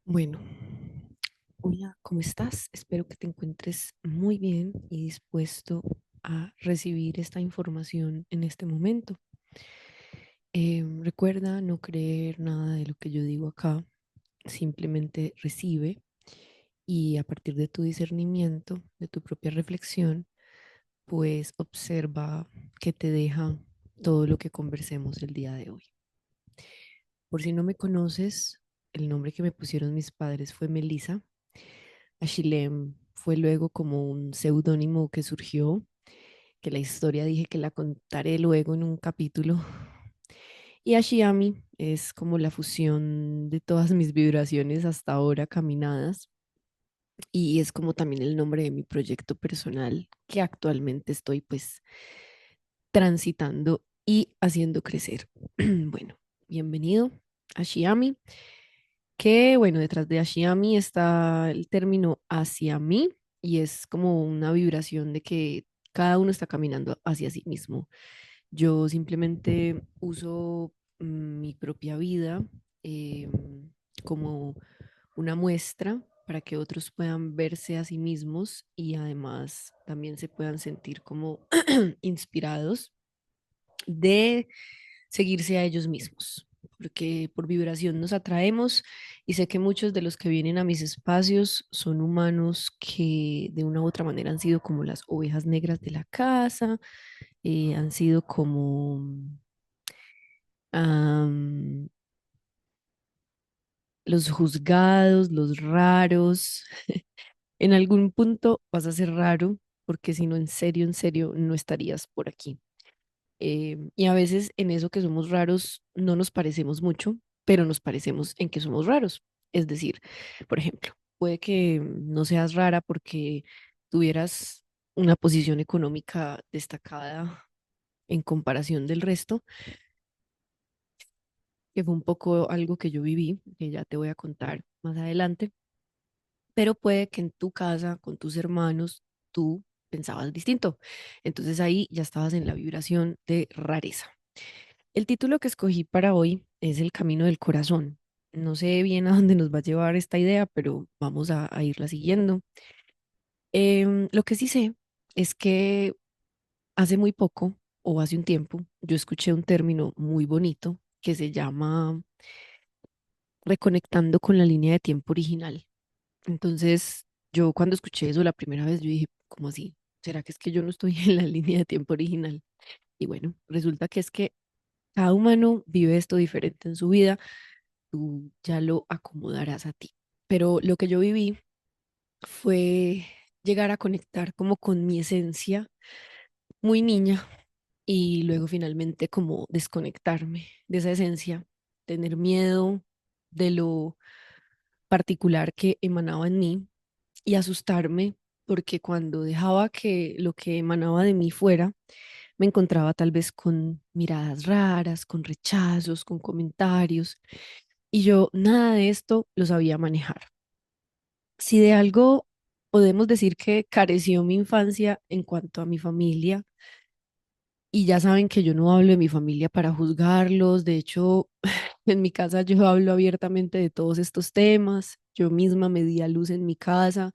Bueno, hola, ¿cómo estás? Espero que te encuentres muy bien y dispuesto a recibir esta información en este momento. Recuerda no creer nada de lo que yo digo acá, simplemente recibe y a partir de tu discernimiento, de tu propia reflexión, pues observa qué te deja todo lo que conversemos el día de hoy. Por si no me conoces, el nombre que me pusieron mis padres fue Melissa. Ashilem fue luego como un seudónimo que surgió, que la historia dije que la contaré luego en un capítulo. Y Ashiami es como la fusión de todas mis vibraciones hasta ahora caminadas y es como también el nombre de mi proyecto personal que actualmente estoy pues transitando y haciendo crecer. Bueno, bienvenido a Ashiami, que bueno, detrás de Ashiami está el término hacia mí y es como una vibración de que cada uno está caminando hacia sí mismo. Yo simplemente uso mi propia vida eh, como una muestra para que otros puedan verse a sí mismos y además también se puedan sentir como inspirados de seguirse a ellos mismos, porque por vibración nos atraemos y sé que muchos de los que vienen a mis espacios son humanos que de una u otra manera han sido como las ovejas negras de la casa, han sido como am, los juzgados, los raros. En algún punto vas a ser raro, porque si no, en serio, no estarías por aquí. Y a veces en eso que somos raros no nos parecemos mucho, pero nos parecemos en que somos raros. Es decir, por ejemplo, puede que no seas rara porque tuvieras una posición económica destacada en comparación del resto, que fue un poco algo que yo viví, que ya te voy a contar más adelante, pero puede que en tu casa, con tus hermanos, tú pensabas distinto. Entonces ahí ya estabas en la vibración de rareza. El título que escogí para hoy es El Camino del Corazón. No sé bien a dónde nos va a llevar esta idea, pero vamos a irla siguiendo. Lo que sí sé es que hace muy poco, o hace un tiempo, yo escuché un término muy bonito que se llama reconectando con la línea de tiempo original. Entonces, yo cuando escuché eso la primera vez, yo dije, ¿cómo así? ¿Será que es que yo no estoy en la línea de tiempo original? Y bueno, resulta que es que cada humano vive esto diferente en su vida, tú ya lo acomodarás a ti. Pero lo que yo viví fue llegar a conectar como con mi esencia muy niña y luego finalmente como desconectarme de esa esencia, tener miedo de lo particular que emanaba en mí y asustarme porque cuando dejaba que lo que emanaba de mí fuera, me encontraba tal vez con miradas raras, con rechazos, con comentarios y yo nada de esto lo sabía manejar. Si de algo podemos decir que careció mi infancia en cuanto a mi familia, y ya saben que yo no hablo de mi familia para juzgarlos, de hecho, en mi casa yo hablo abiertamente de todos estos temas, yo misma me di a luz en mi casa,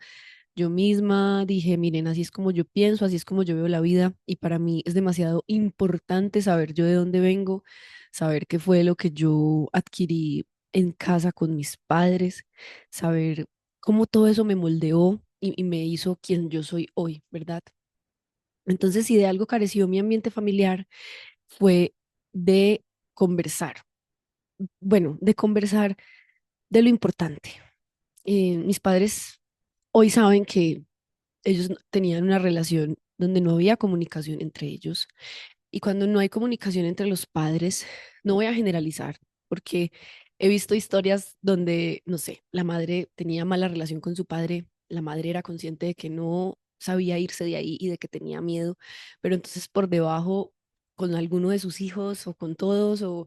yo misma dije, miren, así es como yo pienso, así es como yo veo la vida, y para mí es demasiado importante saber yo de dónde vengo, saber qué fue lo que yo adquirí en casa con mis padres, saber cómo todo eso me moldeó y me hizo quien yo soy hoy, ¿verdad? Entonces, si de algo careció mi ambiente familiar, fue de conversar, bueno, de conversar de lo importante. Mis padres hoy saben que ellos tenían una relación donde no había comunicación entre ellos. Y cuando no hay comunicación entre los padres, no voy a generalizar, porque he visto historias donde, no sé, la madre tenía mala relación con su padre, la madre era consciente de que no sabía irse de ahí y de que tenía miedo, pero entonces por debajo, con alguno de sus hijos o con todos o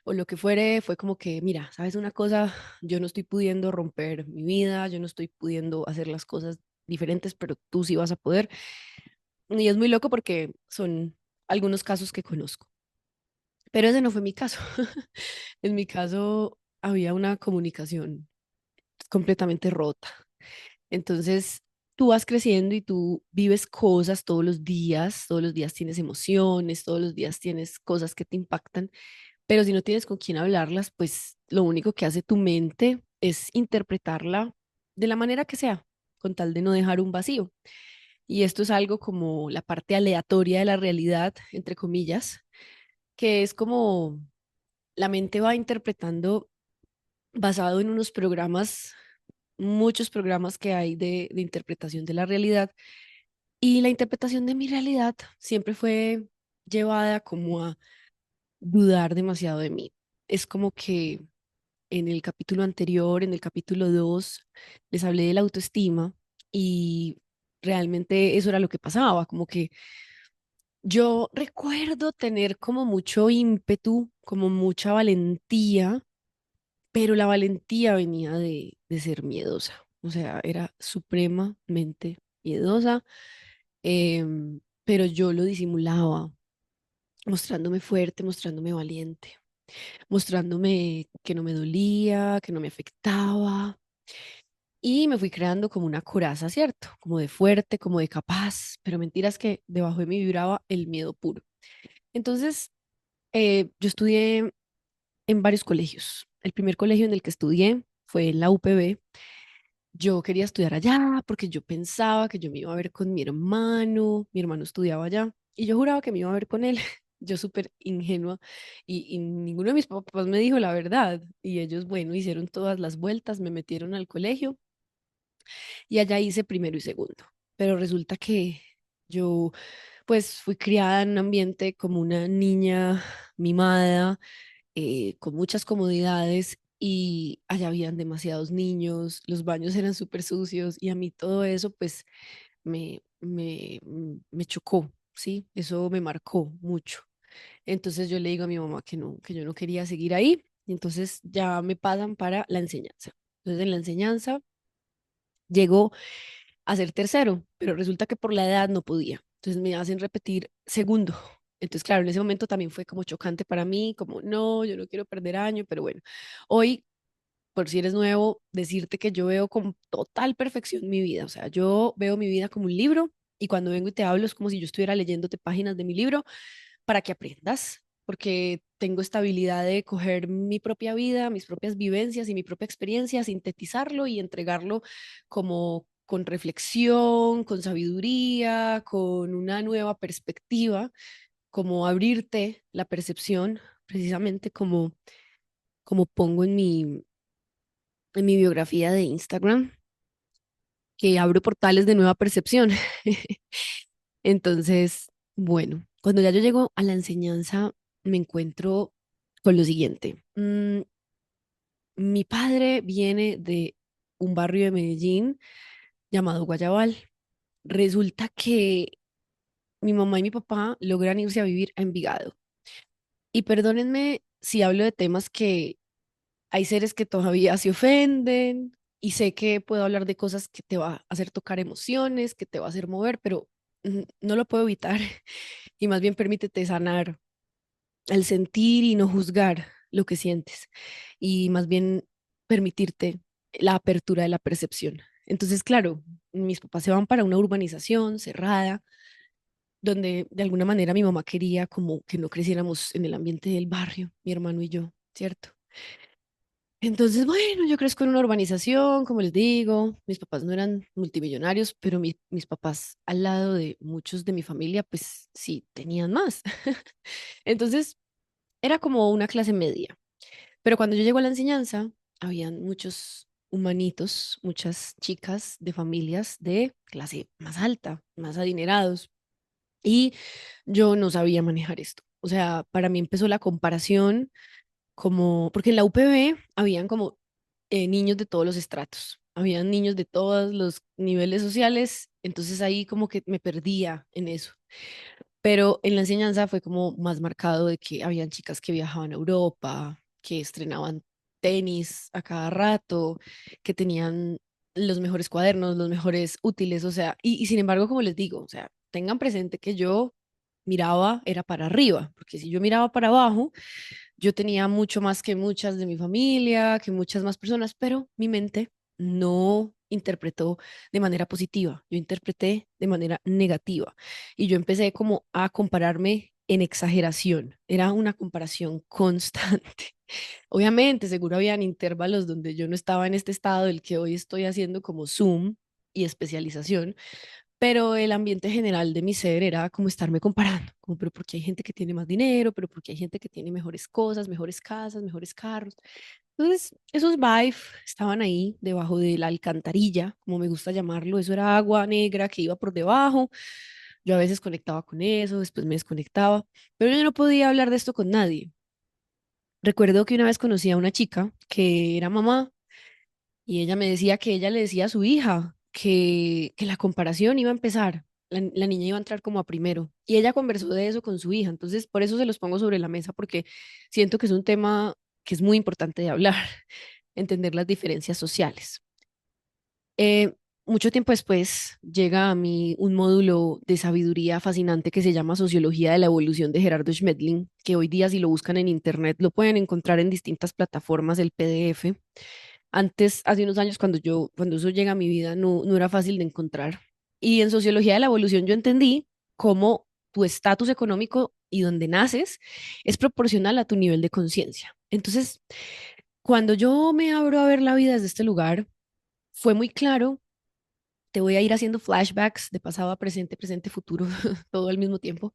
lo que fuere, fue como que, mira, ¿sabes una cosa? Yo no estoy pudiendo romper mi vida, yo no estoy pudiendo hacer las cosas diferentes, pero tú sí vas a poder. Y es muy loco porque son algunos casos que conozco. Pero ese no fue mi caso. En mi caso había una comunicación completamente rota. Entonces, tú vas creciendo y tú vives cosas todos los días tienes emociones, todos los días tienes cosas que te impactan, pero si no tienes con quién hablarlas, pues lo único que hace tu mente es interpretarla de la manera que sea, con tal de no dejar un vacío. Y esto es algo como la parte aleatoria de la realidad, entre comillas, que es como la mente va interpretando basado en unos programas, muchos programas que hay de interpretación de la realidad. Y la interpretación de mi realidad siempre fue llevada como a dudar demasiado de mí. Es como que en el capítulo anterior, en el capítulo 2 les hablé de la autoestima y realmente eso era lo que pasaba, como que yo recuerdo tener como mucho ímpetu, como mucha valentía, pero la valentía venía de ser miedosa, o sea, era supremamente miedosa, pero yo lo disimulaba, mostrándome fuerte, mostrándome valiente, mostrándome que no me dolía, que no me afectaba. Y me fui creando como una coraza, ¿cierto? Como de fuerte, como de capaz, pero mentiras que debajo de mí vibraba el miedo puro. Entonces, yo estudié en varios colegios. El primer colegio en el que estudié fue en la UPB. Yo quería estudiar allá porque yo pensaba que yo me iba a ver con mi hermano estudiaba allá y yo juraba que me iba a ver con él. Yo súper ingenua y ninguno de mis papás me dijo la verdad y ellos, bueno, hicieron todas las vueltas, me metieron al colegio y allá hice primero y segundo. Pero resulta que yo pues fui criada en un ambiente como una niña mimada, con muchas comodidades y allá habían demasiados niños, los baños eran súper sucios y a mí todo eso pues me chocó, ¿sí? Eso me marcó mucho. Entonces yo le digo a mi mamá que no, que yo no quería seguir ahí y entonces ya me pasan para la enseñanza. Entonces en la enseñanza llegó a ser tercero, pero resulta que por la edad no podía. Entonces me hacen repetir segundo. Entonces, claro, en ese momento también fue como chocante para mí, como no, yo no quiero perder año, pero bueno, hoy, por si eres nuevo, decirte que yo veo con total perfección mi vida, o sea, yo veo mi vida como un libro y cuando vengo y te hablo es como si yo estuviera leyéndote páginas de mi libro para que aprendas, porque tengo esta habilidad de coger mi propia vida, mis propias vivencias y mi propia experiencia, sintetizarlo y entregarlo como con reflexión, con sabiduría, con una nueva perspectiva, como abrirte la percepción, precisamente como pongo en mi biografía de Instagram, que abro portales de nueva percepción. Entonces, bueno, cuando ya yo llego a la enseñanza, me encuentro con lo siguiente. Mi padre viene de un barrio de Medellín llamado Guayabal. Resulta que mi mamá y mi papá logran irse a vivir a Envigado. Y perdónenme si hablo de temas que hay seres que todavía se ofenden y sé que puedo hablar de cosas que te va a hacer tocar emociones, que te va a hacer mover, pero no lo puedo evitar y más bien permítete sanar al sentir y no juzgar lo que sientes y más bien permitirte la apertura de la percepción. Entonces, claro, mis papás se van para una urbanización cerrada, donde de alguna manera mi mamá quería como que no creciéramos en el ambiente del barrio, mi hermano y yo, ¿cierto? Entonces, bueno, yo crezco en una urbanización, como les digo, mis papás no eran multimillonarios, pero mis papás al lado de muchos de mi familia, pues sí, tenían más. Entonces, era como una clase media. Pero cuando yo llego a la enseñanza, habían muchos humanitos, muchas chicas de familias de clase más alta, más adinerados. Y yo no sabía manejar esto. O sea, para mí empezó la comparación como, porque en la UPB habían como niños de todos los estratos, habían niños de todos los niveles sociales, entonces ahí como que me perdía en eso. Pero en la enseñanza fue como más marcado de que habían chicas que viajaban a Europa, que estrenaban tenis a cada rato, que tenían los mejores cuadernos, los mejores útiles, o sea, y sin embargo, como les digo, o sea, tengan presente que yo miraba era para arriba, porque si yo miraba para abajo, yo tenía mucho más que muchas de mi familia, que muchas más personas, pero mi mente no interpretó de manera positiva, yo interpreté de manera negativa y yo empecé como a compararme en exageración, era una comparación constante. Obviamente, seguro habían intervalos donde yo no estaba en este estado del que hoy estoy haciendo como Zoom y especialización, pero el ambiente general de mi ser era como estarme comparando, como, pero porque hay gente que tiene más dinero, pero porque hay gente que tiene mejores cosas, mejores casas, mejores carros. Entonces, esos vibes estaban ahí debajo de la alcantarilla, como me gusta llamarlo. Eso era agua negra que iba por debajo. Yo a veces conectaba con eso, después me desconectaba, pero yo no podía hablar de esto con nadie. Recuerdo que una vez conocí a una chica que era mamá y ella me decía que ella le decía a su hija que la comparación iba a empezar. La niña iba a entrar como a primero y ella conversó de eso con su hija. Entonces, por eso se los pongo sobre la mesa porque siento que es un tema que es muy importante de hablar, entender las diferencias sociales. Eh, Mucho tiempo después llega a mí un módulo de sabiduría fascinante que se llama Sociología de la Evolución de Gerardo Schmedlin, que hoy día si lo buscan en internet lo pueden encontrar en distintas plataformas, el PDF. Antes, hace unos años, cuando eso llega a mi vida, no era fácil de encontrar. Y en Sociología de la Evolución yo entendí cómo tu estatus económico y donde naces es proporcional a tu nivel de conciencia. Entonces, cuando yo me abro a ver la vida desde este lugar, fue muy claro. Te voy a ir haciendo flashbacks de pasado a presente, presente, futuro, todo al mismo tiempo,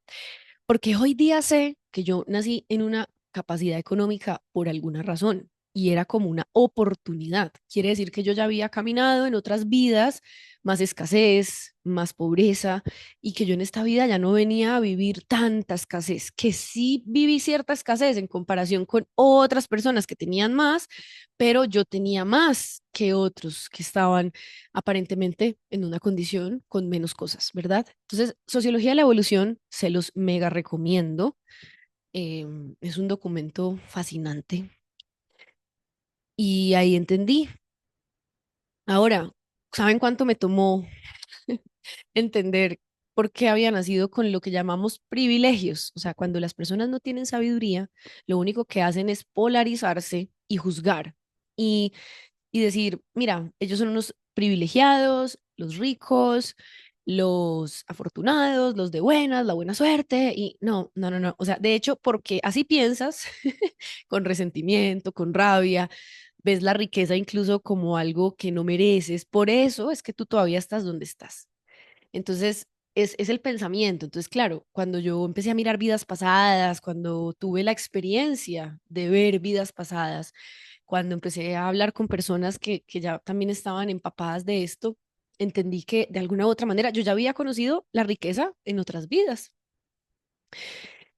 porque hoy día sé que yo nací en una capacidad económica por alguna razón y era como una oportunidad. Quiere decir que yo ya había caminado en otras vidas más escasez, más pobreza y que yo en esta vida ya no venía a vivir tanta escasez, que sí viví cierta escasez en comparación con otras personas que tenían más, pero yo tenía más que otros que estaban aparentemente en una condición con menos cosas, ¿verdad? Entonces, Sociología de la Evolución se los mega recomiendo. Es un documento fascinante y ahí entendí. Ahora, ¿saben cuánto me tomó entender por qué había nacido con lo que llamamos privilegios? O sea, cuando las personas no tienen sabiduría, lo único que hacen es polarizarse y juzgar. Y decir, mira, ellos son unos privilegiados, los ricos, los afortunados, los de buenas, la buena suerte, y no, no, no, no, o sea, de hecho, porque así piensas, con resentimiento, con rabia, ves la riqueza incluso como algo que no mereces, por eso es que tú todavía estás donde estás. Entonces, es el pensamiento. Entonces, claro, cuando yo empecé a mirar vidas pasadas, cuando tuve la experiencia de ver vidas pasadas, cuando empecé a hablar con personas que ya también estaban empapadas de esto, entendí que de alguna u otra manera yo ya había conocido la riqueza en otras vidas,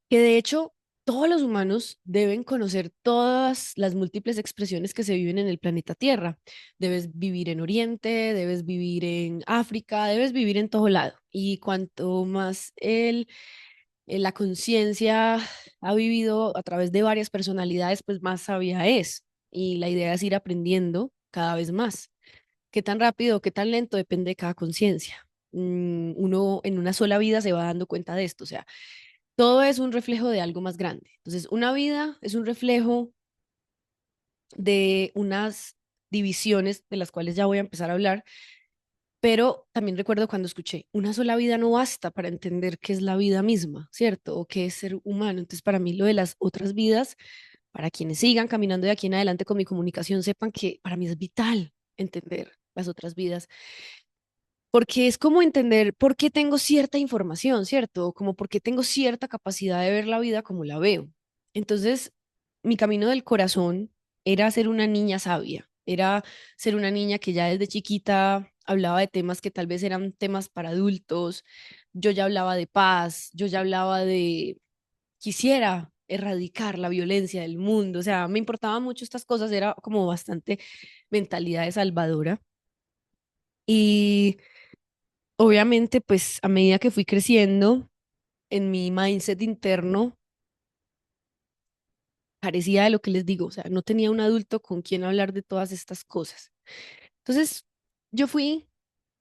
que de hecho todos los humanos deben conocer todas las múltiples expresiones que se viven en el planeta Tierra. Debes vivir en Oriente, debes vivir en África, debes vivir en todo lado. Y cuanto más la conciencia ha vivido a través de varias personalidades, pues más sabia es. Y la idea es ir aprendiendo cada vez más. Qué tan rápido, qué tan lento depende de cada conciencia. Uno en una sola vida se va dando cuenta de esto. O sea, todo es un reflejo de algo más grande. Entonces, una vida es un reflejo de unas divisiones de las cuales ya voy a empezar a hablar, pero también recuerdo cuando escuché, una sola vida no basta para entender qué es la vida misma, ¿cierto? O qué es ser humano. Entonces, para mí lo de las otras vidas, para quienes sigan caminando de aquí en adelante con mi comunicación, sepan que para mí es vital entender las otras vidas porque es como entender por qué tengo cierta información, ¿cierto? Como por qué tengo cierta capacidad de ver la vida como la veo. Entonces, mi camino del corazón era ser una niña sabia, era ser una niña que ya desde chiquita hablaba de temas que tal vez eran temas para adultos. Yo ya hablaba de paz, yo ya hablaba de quisiera erradicar la violencia del mundo, o sea, me importaban mucho estas cosas, era como bastante mentalidad de salvadora. Y obviamente, pues a medida que fui creciendo en mi mindset interno, carecía de lo que les digo, o sea, no tenía un adulto con quien hablar de todas estas cosas. Entonces, yo fui,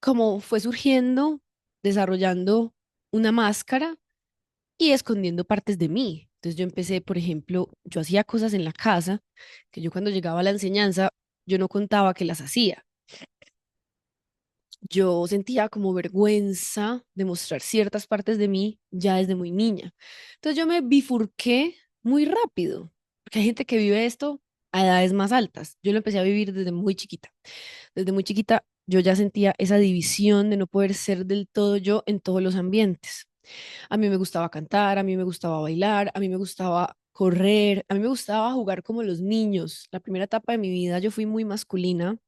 como fue surgiendo, desarrollando una máscara y escondiendo partes de mí. Entonces, yo empecé, por ejemplo, yo hacía cosas en la casa que yo cuando llegaba a la enseñanza, yo no contaba que las hacía. yo sentía como vergüenza de mostrar ciertas partes de mí ya desde muy niña. Entonces yo me bifurqué muy rápido, porque hay gente que vive esto a edades más altas. Yo lo empecé a vivir desde muy chiquita. Desde muy chiquita yo ya sentía esa división de no poder ser del todo yo en todos los ambientes. A mí me gustaba cantar, a mí me gustaba bailar, a mí me gustaba correr, a mí me gustaba jugar como los niños. La primera etapa de mi vida yo fui muy masculina.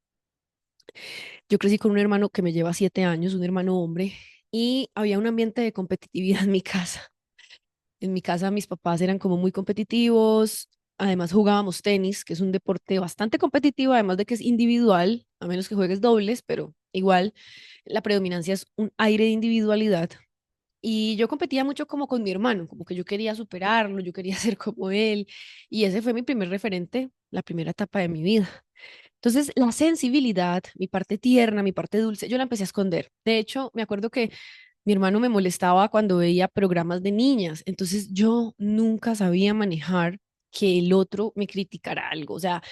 Yo crecí con un hermano que me lleva 7 años, un hermano hombre, y había un ambiente de competitividad en mi casa. En mi casa mis papás eran como muy competitivos, además jugábamos tenis, que es un deporte bastante competitivo, además de que es individual, a menos que juegues dobles, pero igual la predominancia es un aire de individualidad. Y yo competía mucho como con mi hermano, como que yo quería superarlo, yo quería ser como él, y ese fue mi primer referente, la primera etapa de mi vida. Entonces, la sensibilidad, mi parte tierna, mi parte dulce, yo la empecé a esconder. De hecho, me acuerdo que mi hermano me molestaba cuando veía programas de niñas, entonces yo nunca sabía manejar que el otro me criticara algo. O sea,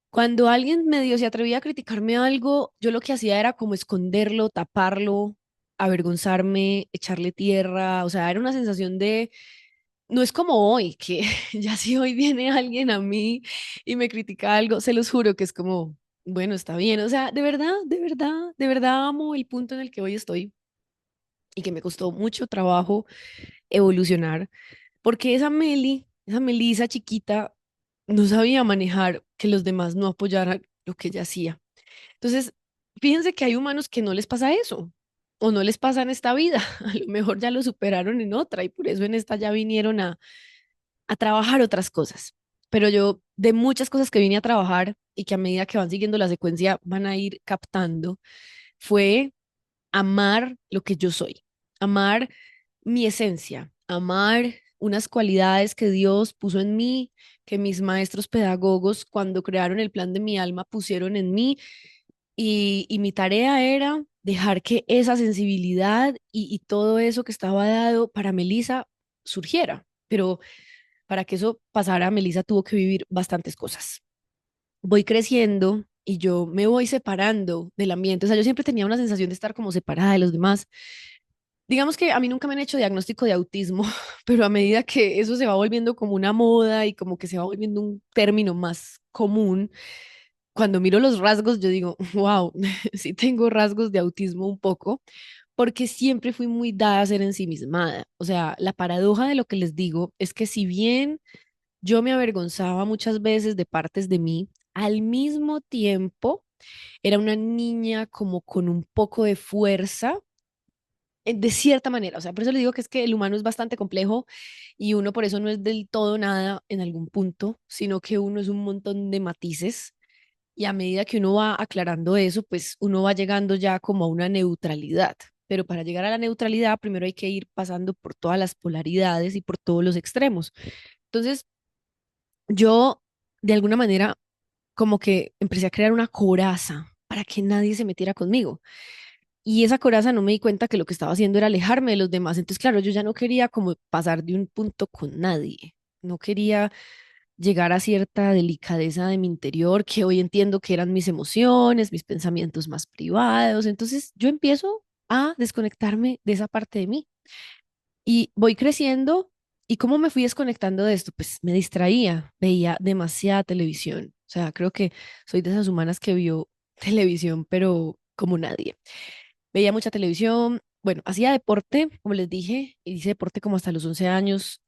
cuando alguien medio se atrevía a criticarme algo, yo lo que hacía era como esconderlo, taparlo, avergonzarme, echarle tierra. O sea, era una sensación de no es como hoy, que ya si hoy viene alguien a mí y me critica algo, se los juro que es como, bueno, está bien. O sea, de verdad, de verdad, de verdad amo el punto en el que hoy estoy y que me costó mucho trabajo evolucionar, porque esa Melisa chiquita, no sabía manejar que los demás no apoyaran lo que ella hacía. Entonces, fíjense que hay humanos que no les pasa eso o no les pasa en esta vida. A lo mejor ya lo superaron en otra y por eso en esta ya vinieron a trabajar otras cosas. Pero yo, de muchas cosas que vine a trabajar y que a medida que van siguiendo la secuencia van a ir captando, fue amar lo que yo soy, amar mi esencia, amar unas cualidades que Dios puso en mí, que mis maestros pedagogos cuando crearon el plan de mi alma pusieron en mí y mi tarea era dejar que esa sensibilidad y todo eso que estaba dado para Melissa surgiera. Pero para que eso pasara, Melissa tuvo que vivir bastantes cosas. Voy creciendo y yo me voy separando del ambiente. O sea, yo siempre tenía una sensación de estar como separada de los demás. Digamos que a mí nunca me han hecho diagnóstico de autismo, pero a medida que eso se va volviendo como una moda y como que se va volviendo un término más común, cuando miro los rasgos, yo digo, wow, sí tengo rasgos de autismo un poco, porque siempre fui muy dada a ser ensimismada. O sea, la paradoja de lo que les digo es que si bien yo me avergonzaba muchas veces de partes de mí, al mismo tiempo era una niña como con un poco de fuerza, de cierta manera. O sea, por eso le digo que es que el humano es bastante complejo y uno por eso no es del todo nada en algún punto, sino que uno es un montón de matices y a medida que uno va aclarando eso, pues uno va llegando ya como a una neutralidad. Pero para llegar a la neutralidad, primero hay que ir pasando por todas las polaridades y por todos los extremos. Entonces, yo de alguna manera como que empecé a crear una coraza para que nadie se metiera conmigo. Y esa coraza no me di cuenta que lo que estaba haciendo era alejarme de los demás. Entonces, claro, yo ya no quería como pasar de un punto con nadie. No quería llegar a cierta delicadeza de mi interior, que hoy entiendo que eran mis emociones, mis pensamientos más privados. Entonces, yo empiezo a desconectarme de esa parte de mí. Y voy creciendo. ¿Y cómo me fui desconectando de esto? Pues me distraía, veía demasiada televisión. O sea, creo que soy de esas humanas que vio televisión, pero como nadie. Veía mucha televisión, bueno, hacía deporte, como les dije, hice deporte como hasta los 11 años,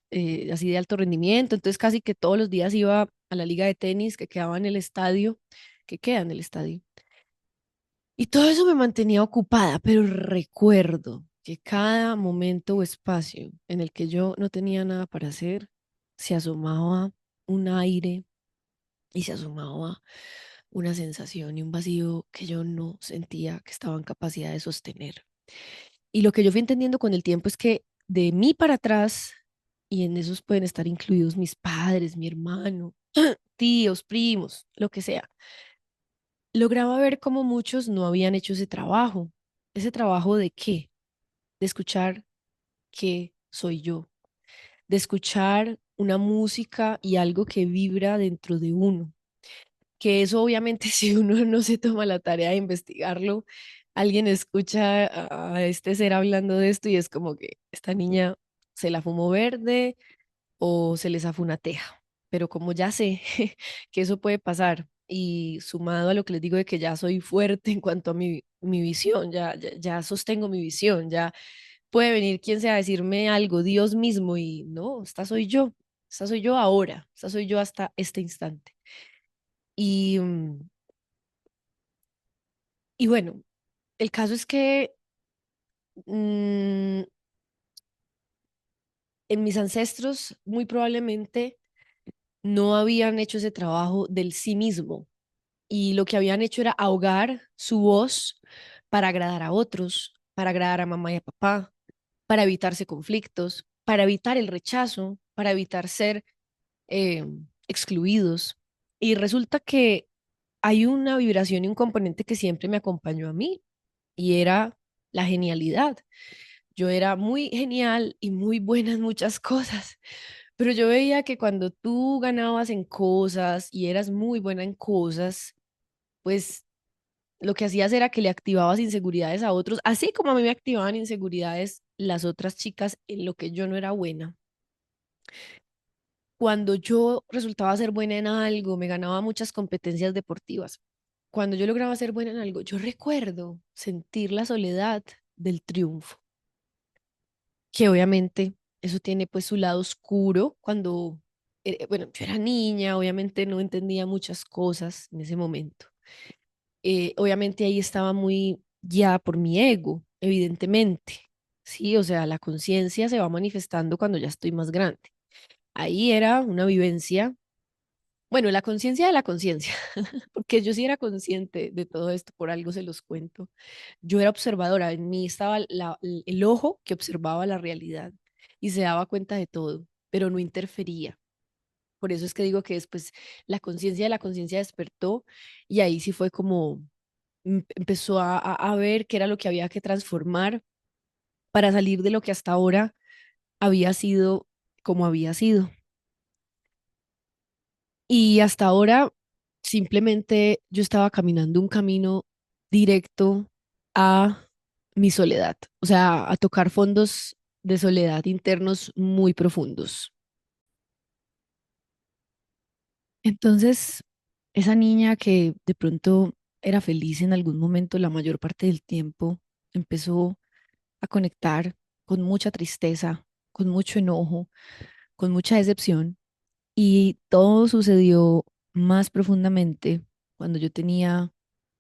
así de alto rendimiento, entonces casi que todos los días iba a la liga de tenis que quedaba en el estadio, que queda en el estadio. Y todo eso me mantenía ocupada, pero recuerdo que cada momento o espacio en el que yo no tenía nada para hacer, se asomaba un aire y se asomaba una sensación y un vacío que yo no sentía que estaba en capacidad de sostener. Y lo que yo fui entendiendo con el tiempo es que de mí para atrás, y en esos pueden estar incluidos mis padres, mi hermano, tíos, primos, lo que sea, lograba ver cómo muchos no habían hecho ese trabajo. ¿Ese trabajo de qué? De escuchar qué soy yo, de escuchar una música y algo que vibra dentro de uno. Que eso obviamente si uno no se toma la tarea de investigarlo, alguien escucha a este ser hablando de esto y es como que esta niña se la fumó verde o se les zafó una teja. Pero como ya sé que eso puede pasar y sumado a lo que les digo de que ya soy fuerte en cuanto a mi visión, ya sostengo mi visión, ya puede venir quien sea a decirme algo, Dios mismo, y no, esta soy yo ahora, esta soy yo hasta este instante. Y, y bueno, el caso es que mm, en mis ancestros muy probablemente no habían hecho ese trabajo del sí mismo y lo que habían hecho era ahogar su voz para agradar a otros, para agradar a mamá y a papá, para evitarse conflictos, para evitar el rechazo, para evitar ser eh, excluidos. Y resulta que hay una vibración y un componente que siempre me acompañó a mí y era la genialidad. Yo era muy genial y muy buena en muchas cosas, pero yo veía que cuando tú ganabas en cosas y eras muy buena en cosas, pues lo que hacías era que le activabas inseguridades a otros, así como a mí me activaban inseguridades las otras chicas en lo que yo no era buena. Cuando yo resultaba ser buena en algo, me ganaba muchas competencias deportivas. Cuando yo lograba ser buena en algo, yo recuerdo sentir la soledad del triunfo, que obviamente eso tiene pues su lado oscuro cuando, bueno, yo era niña, obviamente no entendía muchas cosas en ese momento. Obviamente ahí estaba muy guiada por mi ego, evidentemente. Sí, o sea, la conciencia se va manifestando cuando ya estoy más grande. Ahí era una vivencia, bueno, la conciencia de la conciencia, porque yo sí era consciente de todo esto, por algo se los cuento. Yo era observadora, en mí estaba el ojo que observaba la realidad y se daba cuenta de todo, pero no interfería. Por eso es que digo que después la conciencia de la conciencia despertó y ahí sí fue como empezó a ver qué era lo que había que transformar para salir de lo que hasta ahora había sido como había sido. Y hasta ahora simplemente yo estaba caminando un camino directo a mi soledad, o sea, a tocar fondos de soledad internos muy profundos. Entonces, esa niña que de pronto era feliz en algún momento, la mayor parte del tiempo, empezó a conectar con mucha tristeza, con mucho enojo, con mucha decepción. Y todo sucedió más profundamente cuando yo tenía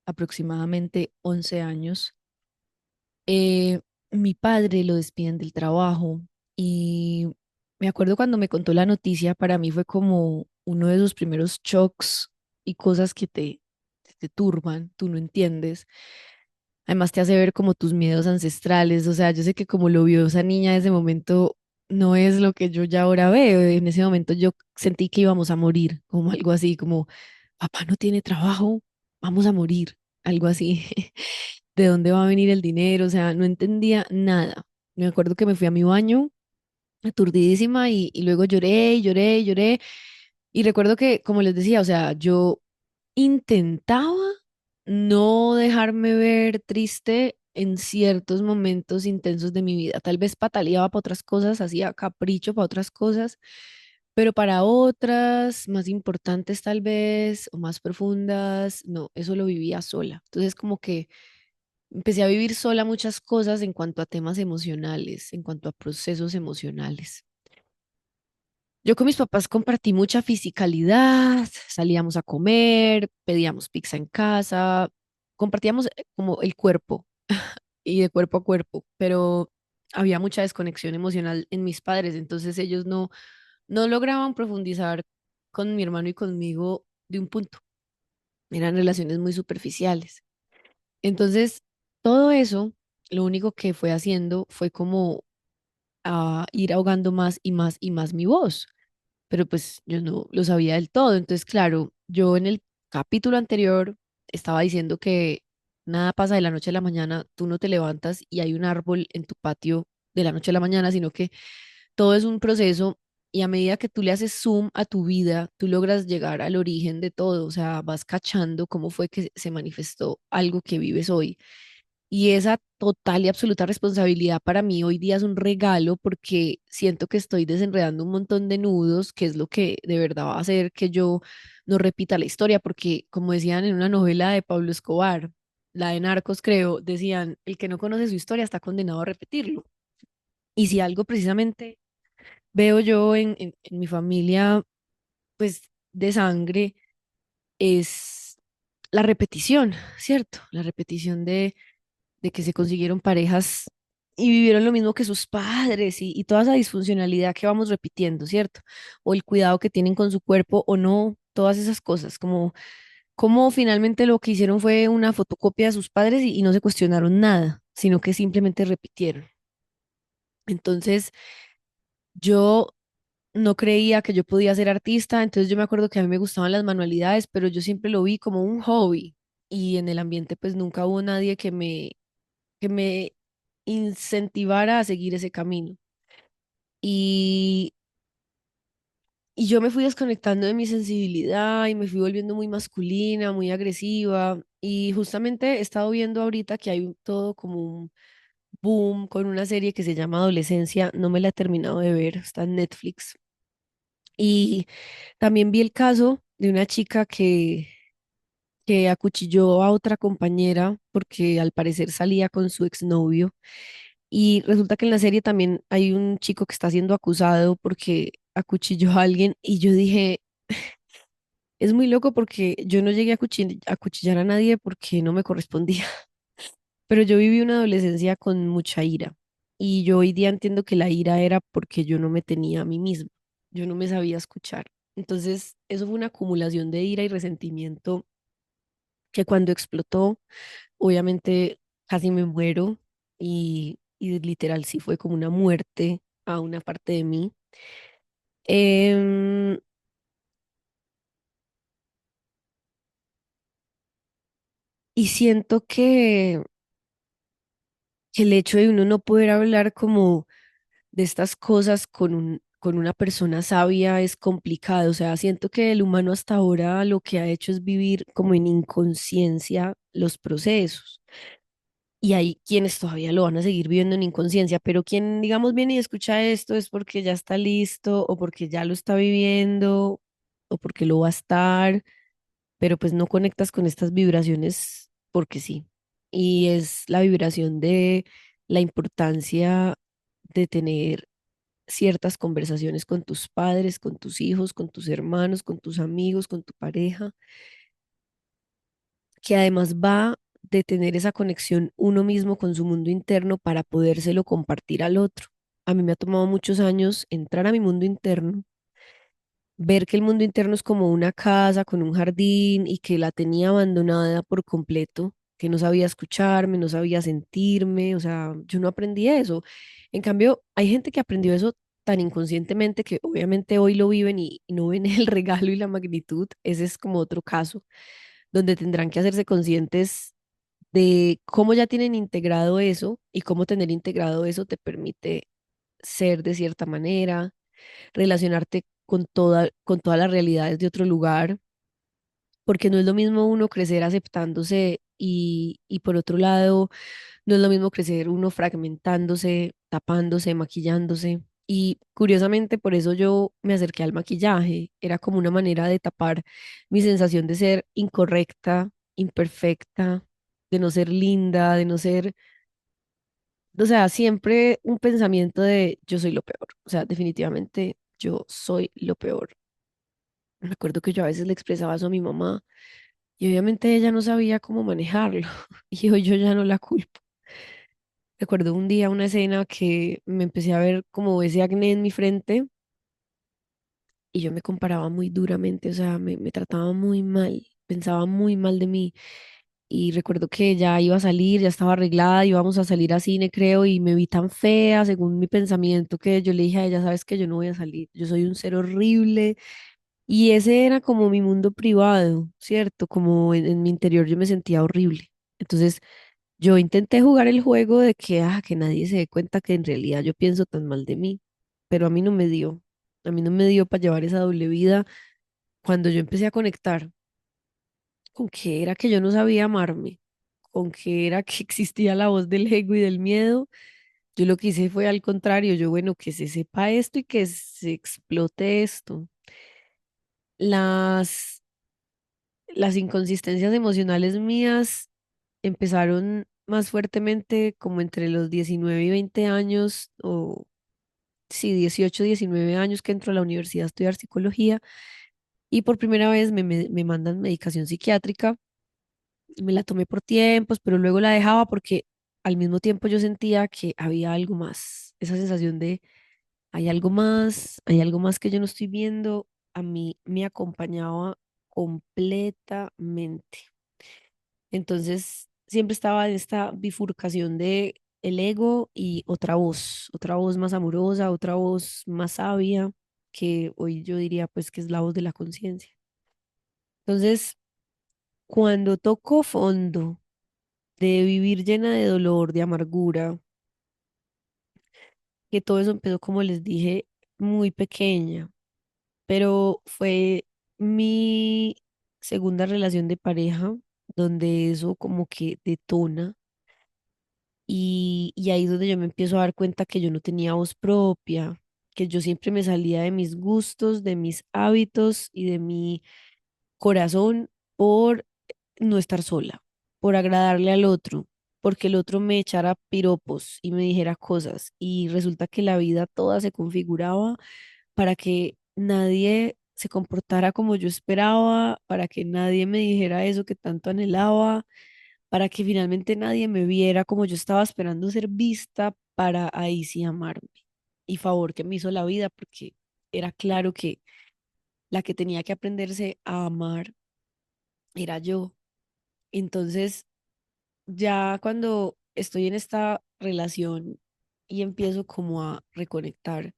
aproximadamente 11 años. Mi padre lo despiden del trabajo y me acuerdo cuando me contó la noticia, para mí fue como uno de esos primeros shocks y cosas que te turban, tú no entiendes. Además te hace ver como tus miedos ancestrales, o sea, yo sé que como lo vio esa niña en ese momento no es lo que yo ya ahora veo. En ese momento yo sentí que íbamos a morir, como algo así, como papá no tiene trabajo, vamos a morir, algo así. ¿De dónde va a venir el dinero? O sea, no entendía nada. Me acuerdo que me fui a mi baño aturdidísima y luego lloré y lloré y lloré. Y recuerdo que, como les decía, o sea, yo intentaba no dejarme ver triste en ciertos momentos intensos de mi vida. Tal vez pataleaba para otras cosas, hacía capricho para otras cosas, pero para otras más importantes tal vez o más profundas, no, eso lo vivía sola. Entonces como que empecé a vivir sola muchas cosas en cuanto a temas emocionales, en cuanto a procesos emocionales. Yo con mis papás compartí mucha fisicalidad, salíamos a comer, pedíamos pizza en casa, compartíamos como el cuerpo y de cuerpo a cuerpo, pero había mucha desconexión emocional en mis padres, entonces ellos no lograban profundizar con mi hermano y conmigo de un punto, eran relaciones muy superficiales. Entonces, todo eso, lo único que fue haciendo fue como ir ahogando más y más y más mi voz, pero pues yo no lo sabía del todo. Entonces, claro, yo en el capítulo anterior estaba diciendo que nada pasa de la noche a la mañana, tú no te levantas y hay un árbol en tu patio de la noche a la mañana, sino que todo es un proceso y a medida que tú le haces zoom a tu vida, tú logras llegar al origen de todo, o sea, vas cachando cómo fue que se manifestó algo que vives hoy. Y esa total y absoluta responsabilidad para mí hoy día es un regalo porque siento que estoy desenredando un montón de nudos, que es lo que de verdad va a hacer que yo no repita la historia, porque como decían en una novela de Pablo Escobar, la de Narcos creo, decían, el que no conoce su historia está condenado a repetirlo. Y si algo precisamente veo yo en mi familia, pues de sangre, es la repetición, ¿cierto? La repetición de que se consiguieron parejas y vivieron lo mismo que sus padres y toda esa disfuncionalidad que vamos repitiendo, ¿cierto? O el cuidado que tienen con su cuerpo o no, todas esas cosas, como finalmente lo que hicieron fue una fotocopia de sus padres y no se cuestionaron nada, sino que simplemente repitieron. Entonces, yo no creía que yo podía ser artista, entonces yo me acuerdo que a mí me gustaban las manualidades, pero yo siempre lo vi como un hobby y en el ambiente pues nunca hubo nadie que me incentivara a seguir ese camino. Y, y yo me fui desconectando de mi sensibilidad y me fui volviendo muy masculina, muy agresiva. Y justamente he estado viendo ahorita que hay todo como un boom con una serie que se llama Adolescencia. No me la he terminado de ver, está en Netflix. Y también vi el caso de una chica que acuchilló a otra compañera porque al parecer salía con su exnovio. Y resulta que en la serie también hay un chico que está siendo acusado porque acuchilló a alguien y yo dije, es muy loco porque yo no llegué a acuchillar a nadie porque no me correspondía, pero yo viví una adolescencia con mucha ira y yo hoy día entiendo que la ira era porque yo no me tenía a mí misma, yo no me sabía escuchar. Entonces, eso fue una acumulación de ira y resentimiento que cuando explotó, obviamente casi me muero y literal sí fue como una muerte a una parte de mí. Em, y siento que el hecho de uno no poder hablar como de estas cosas con una persona sabia es complicado. O sea, siento que el humano hasta ahora lo que ha hecho es vivir como en inconsciencia los procesos. Y hay quienes todavía lo van a seguir viviendo en inconsciencia, pero quien, digamos, viene y escucha esto es porque ya está listo o porque ya lo está viviendo o porque lo va a estar, pero pues no conectas con estas vibraciones porque sí. Y es la vibración de la importancia de tener ciertas conversaciones con tus padres, con tus hijos, con tus hermanos, con tus amigos, con tu pareja, que además va de tener esa conexión uno mismo con su mundo interno para podérselo compartir al otro. A mí me ha tomado muchos años entrar a mi mundo interno, ver que el mundo interno es como una casa con un jardín y que la tenía abandonada por completo, que no sabía escucharme, no sabía sentirme, o sea, yo no aprendí eso. En cambio, hay gente que aprendió eso tan inconscientemente que obviamente hoy lo viven y no ven el regalo y la magnitud. Ese es como otro caso donde tendrán que hacerse conscientes de cómo ya tienen integrado eso y cómo tener integrado eso te permite ser de cierta manera, relacionarte con todas las realidades de otro lugar, porque no es lo mismo uno crecer aceptándose y por otro lado, no es lo mismo crecer uno fragmentándose, tapándose, maquillándose. Y curiosamente, por eso yo me acerqué al maquillaje. Era como una manera de tapar mi sensación de ser incorrecta, imperfecta, de no ser linda, de no ser, o sea, siempre un pensamiento de yo soy lo peor. O sea, definitivamente yo soy lo peor. Me acuerdo que yo a veces le expresaba eso a mi mamá y obviamente ella no sabía cómo manejarlo y hoy yo ya no la culpo. Recuerdo un día una escena que me empecé a ver como ese acné en mi frente y yo me comparaba muy duramente, o sea, me trataba muy mal, pensaba muy mal de mí. Y recuerdo que ya iba a salir, ya estaba arreglada, íbamos a salir a cine, creo, y me vi tan fea según mi pensamiento que yo le dije a ella, sabes que yo no voy a salir, yo soy un ser horrible. Y ese era como mi mundo privado, ¿cierto? Como en mi interior yo me sentía horrible. Entonces, yo intenté jugar el juego de que nadie se dé cuenta que en realidad yo pienso tan mal de mí, pero a mí no me dio. A mí no me dio para llevar esa doble vida cuando yo empecé a conectar con que era que yo no sabía amarme, con que era que existía la voz del ego y del miedo. Yo lo que hice fue al contrario, yo, bueno, que se sepa esto y que se explote esto. Las, las inconsistencias emocionales mías empezaron más fuertemente como entre los 19 y 20 años, o sí, 18 19 años que entro a la universidad a estudiar psicología y por primera vez me mandan medicación psiquiátrica. Me la tomé por tiempos, pero luego la dejaba porque al mismo tiempo yo sentía que había algo más, esa sensación de hay algo más que yo no estoy viendo, a mí me acompañaba completamente. Entonces, siempre estaba en esta bifurcación de el ego y otra voz más amorosa, otra voz más sabia, que hoy yo diría pues que es la voz de la conciencia. Entonces, cuando toco fondo de vivir llena de dolor, de amargura, que todo eso empezó, como les dije, muy pequeña, pero fue mi segunda relación de pareja donde eso como que detona y ahí es donde yo me empiezo a dar cuenta que yo no tenía voz propia, que yo siempre me salía de mis gustos, de mis hábitos y de mi corazón por no estar sola, por agradarle al otro, porque el otro me echara piropos y me dijera cosas. Y resulta que la vida toda se configuraba para que nadie se comportara como yo esperaba, para que nadie me dijera eso que tanto anhelaba, para que finalmente nadie me viera como yo estaba esperando ser vista, para ahí sí amarme. Y favor que me hizo la vida, porque era claro que la que tenía que aprenderse a amar era yo. Entonces, ya cuando estoy en esta relación y empiezo como a reconectar,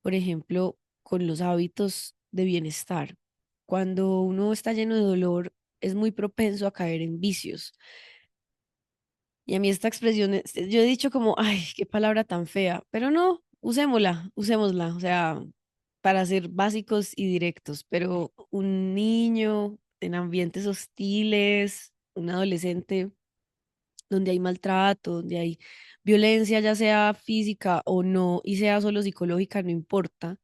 por ejemplo, con los hábitos de bienestar, cuando uno está lleno de dolor, es muy propenso a caer en vicios. Y a mí esta expresión, yo he dicho como, ay, qué palabra tan fea, pero no, usémosla, usémosla, o sea, para ser básicos y directos, pero un niño en ambientes hostiles, un adolescente donde hay maltrato, donde hay violencia, ya sea física o no, y sea solo psicológica, no importa.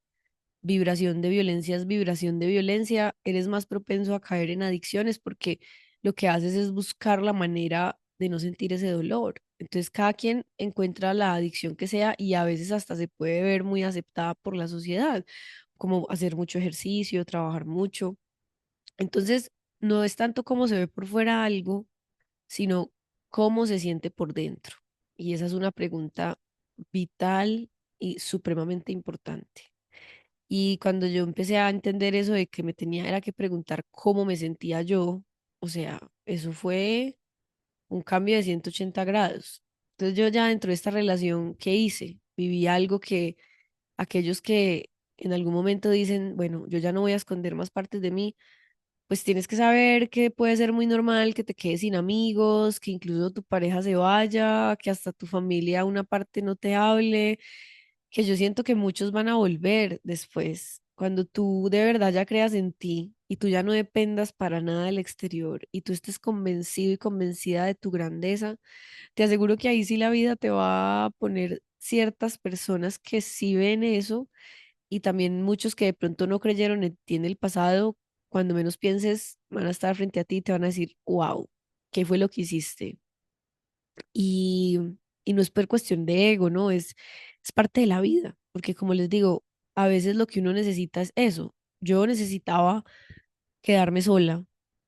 Vibración de violencia es vibración de violencia, eres más propenso a caer en adicciones porque lo que haces es buscar la manera de no sentir ese dolor. Entonces, cada quien encuentra la adicción que sea y a veces hasta se puede ver muy aceptada por la sociedad, como hacer mucho ejercicio, trabajar mucho. Entonces, no es tanto cómo se ve por fuera algo, sino cómo se siente por dentro. Y esa es una pregunta vital y supremamente importante. Y cuando yo empecé a entender eso de que me tenía era que preguntar cómo me sentía yo, o sea, eso fue un cambio de 180 grados. Entonces yo ya dentro de esta relación, ¿qué hice? Viví algo que aquellos que en algún momento dicen, bueno, yo ya no voy a esconder más partes de mí, pues tienes que saber que puede ser muy normal que te quedes sin amigos, que incluso tu pareja se vaya, que hasta tu familia una parte no te hable, que yo siento que muchos van a volver después. Cuando tú de verdad ya creas en ti y tú ya no dependas para nada del exterior y tú estés convencido y convencida de tu grandeza, te aseguro que ahí sí la vida te va a poner ciertas personas que sí ven eso y también muchos que de pronto no creyeron en ti en el pasado, cuando menos pienses, van a estar frente a ti y te van a decir, wow, ¿qué fue lo que hiciste? Y, y no es por cuestión de ego, ¿no? Es parte de la vida, porque como les digo, a veces lo que uno necesita es eso. Yo necesitaba quedarme sola,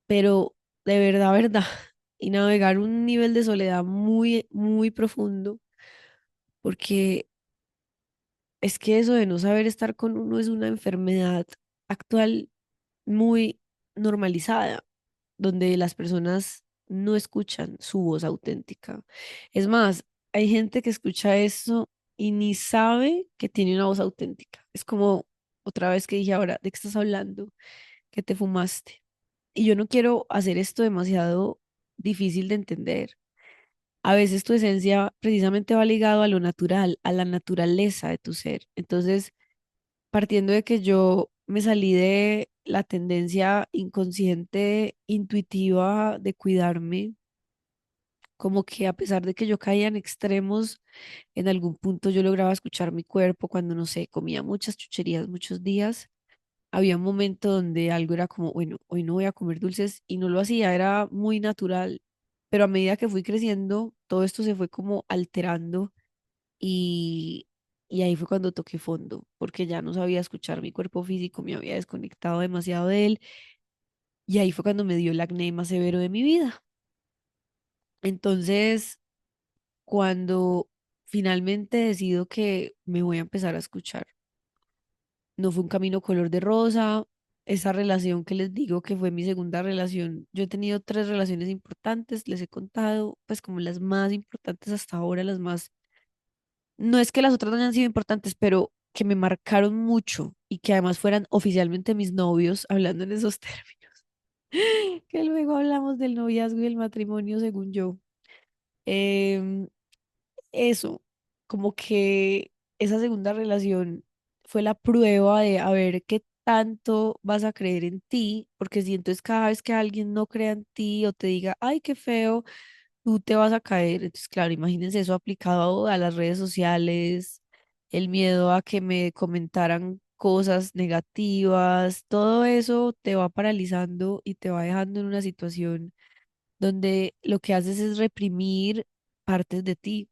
pero de verdad, verdad, y navegar un nivel de soledad muy, muy profundo, porque es que eso de no saber estar con uno es una enfermedad actual muy normalizada, donde las personas no escuchan su voz auténtica. Es más, hay gente que escucha eso y ni sabe que tiene una voz auténtica. Es como otra vez que dije ahora, ¿de qué estás hablando? Que te fumaste. Y yo no quiero hacer esto demasiado difícil de entender. A veces tu esencia precisamente va ligado a lo natural, a la naturaleza de tu ser. Entonces, partiendo de que yo me salí de la tendencia inconsciente, intuitiva de cuidarme, como que a pesar de que yo caía en extremos, en algún punto yo lograba escuchar mi cuerpo cuando, no sé, comía muchas chucherías muchos días. Había un momento donde algo era como, bueno, hoy no voy a comer dulces y no lo hacía, era muy natural, pero a medida que fui creciendo, todo esto se fue como alterando y, y ahí fue cuando toqué fondo, porque ya no sabía escuchar mi cuerpo físico, me había desconectado demasiado de él y ahí fue cuando me dio el acné más severo de mi vida. Entonces, cuando finalmente decido que me voy a empezar a escuchar, no fue un camino color de rosa. Esa relación que les digo que fue mi segunda relación, yo he tenido tres relaciones importantes, les he contado, pues como las más importantes hasta ahora, las más, no es que las otras no hayan sido importantes, pero que me marcaron mucho y que además fueran oficialmente mis novios, hablando en esos términos, que luego hablamos del noviazgo y el matrimonio, según yo. Em, Eso, como que esa segunda relación fue la prueba de a ver qué tanto vas a creer en ti, porque si entonces cada vez que alguien no crea en ti o te diga, ay, qué feo, tú te vas a caer. Entonces, claro, imagínense eso aplicado a las redes sociales, el miedo a que me comentaran cosas negativas, todo eso te va paralizando y te va dejando en una situación donde lo que haces es reprimir partes de ti.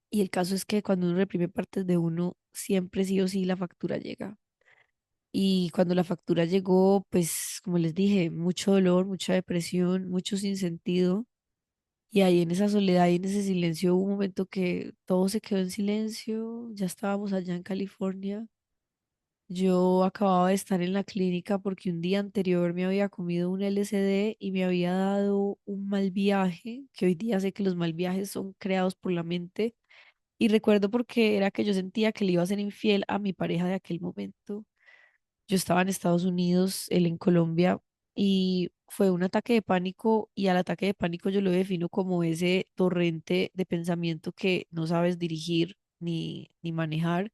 Y el caso es que cuando uno reprime partes de uno, siempre sí o sí la factura llega. Y cuando la factura llegó, pues como les dije, mucho dolor, mucha depresión, mucho sinsentido. Y ahí en esa soledad y en ese silencio hubo un momento que todo se quedó en silencio. Ya estábamos allá en California. Yo acababa de estar en la clínica porque un día anterior me había comido un LSD y me había dado un mal viaje, que hoy día sé que los mal viajes son creados por la mente. Y recuerdo porque era que yo sentía que le iba a ser infiel a mi pareja de aquel momento. Yo estaba en Estados Unidos, él en Colombia, y fue un ataque de pánico y al ataque de pánico yo lo defino como ese torrente de pensamiento que no sabes dirigir ni manejar.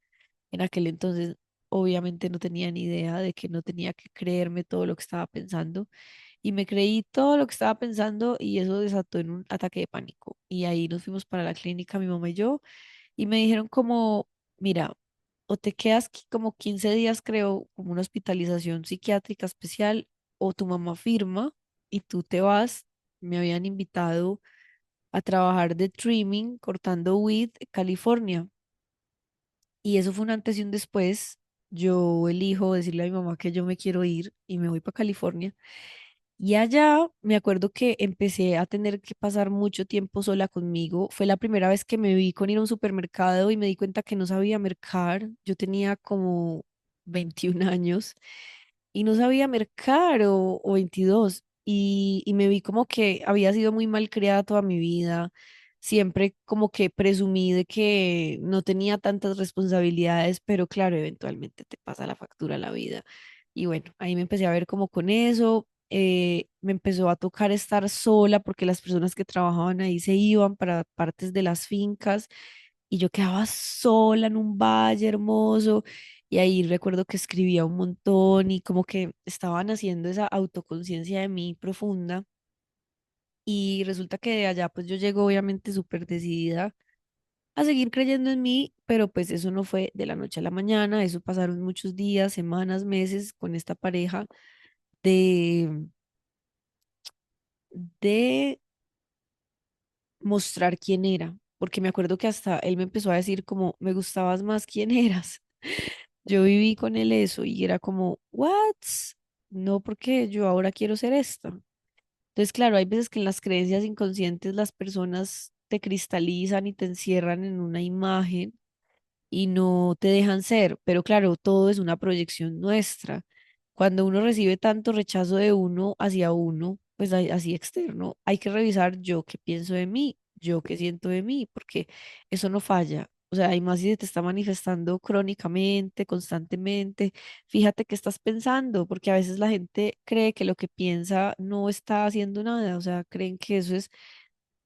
En aquel entonces obviamente no tenía ni idea de que no tenía que creerme todo lo que estaba pensando y me creí todo lo que estaba pensando y eso desató en un ataque de pánico. Y ahí nos fuimos para la clínica, mi mamá y yo y me dijeron como, mira, o te quedas como 15 días, creo, como una hospitalización psiquiátrica especial, o tu mamá firma y tú te vas. Me habían invitado a trabajar de trimming, cortando weed, en California. Y eso fue un antes y un después. Yo elijo decirle a mi mamá que yo me quiero ir y me voy para California. Y allá me acuerdo que empecé a tener que pasar mucho tiempo sola conmigo. Fue la primera vez que me vi con ir a un supermercado y me di cuenta que no sabía mercar. Yo tenía como 21 años y no sabía mercar o 22. Y me vi como que había sido muy mal criada toda mi vida. Siempre como que presumí de que no tenía tantas responsabilidades, pero claro, eventualmente te pasa la factura a la vida. Y bueno, ahí me empecé a ver como con eso. Me empezó a tocar estar sola porque las personas que trabajaban ahí se iban para partes de las fincas y yo quedaba sola en un valle hermoso y ahí recuerdo que escribía un montón y como que estaban haciendo esa autoconciencia de mí profunda y resulta que de allá pues yo llego obviamente súper decidida a seguir creyendo en mí, pero pues eso no fue de la noche a la mañana, eso pasaron muchos días, semanas, meses con esta pareja de, de mostrar quién era, porque me acuerdo que hasta él me empezó a decir como, me gustabas más quién eras. Yo viví con él eso y era como, ¿what? No, porque yo ahora quiero ser esta. Entonces, claro, hay veces que en las creencias inconscientes las personas te cristalizan y te encierran en una imagen y no te dejan ser, pero claro, todo es una proyección nuestra. Cuando uno recibe tanto rechazo de uno hacia uno, pues así externo, hay que revisar yo qué pienso de mí, yo qué siento de mí, porque eso no falla. O sea, hay más si se te está manifestando crónicamente, constantemente. Fíjate qué estás pensando, porque a veces la gente cree que lo que piensa no está haciendo nada, o sea, creen que eso es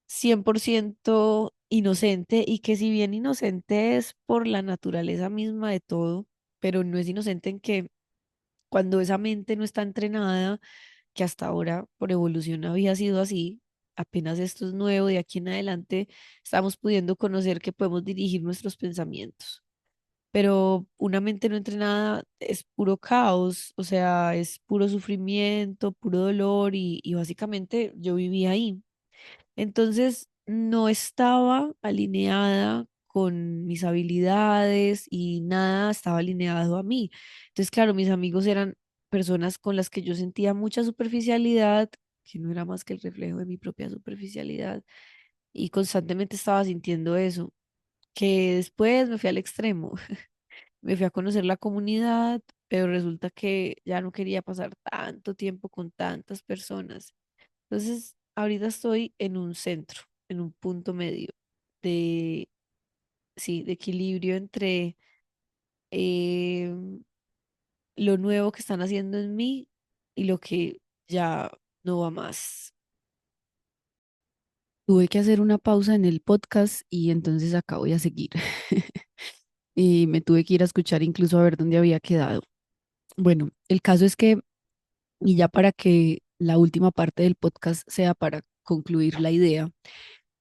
100% inocente y que si bien inocente es por la naturaleza misma de todo, pero no es inocente en que cuando esa mente no está entrenada, que hasta ahora por evolución había sido así, apenas esto es nuevo, de aquí en adelante estamos pudiendo conocer que podemos dirigir nuestros pensamientos. Pero una mente no entrenada es puro caos, o sea, es puro sufrimiento, puro dolor y básicamente yo vivía ahí. Entonces no estaba alineada con mis habilidades y nada estaba alineado a mí. Entonces, claro, mis amigos eran personas con las que yo sentía mucha superficialidad, que no era más que el reflejo de mi propia superficialidad, y constantemente estaba sintiendo eso, que después me fui al extremo, me fui a conocer la comunidad, pero resulta que ya no quería pasar tanto tiempo con tantas personas. Entonces, ahorita estoy en un centro, en un punto medio de, sí, de equilibrio entre eh, lo nuevo que están haciendo en mí y lo que ya no va más. Tuve que hacer una pausa en el podcast y entonces acá voy a seguir. Y me tuve que ir a escuchar incluso a ver dónde había quedado. Bueno, el caso es que, y ya para que la última parte del podcast sea para concluir la idea.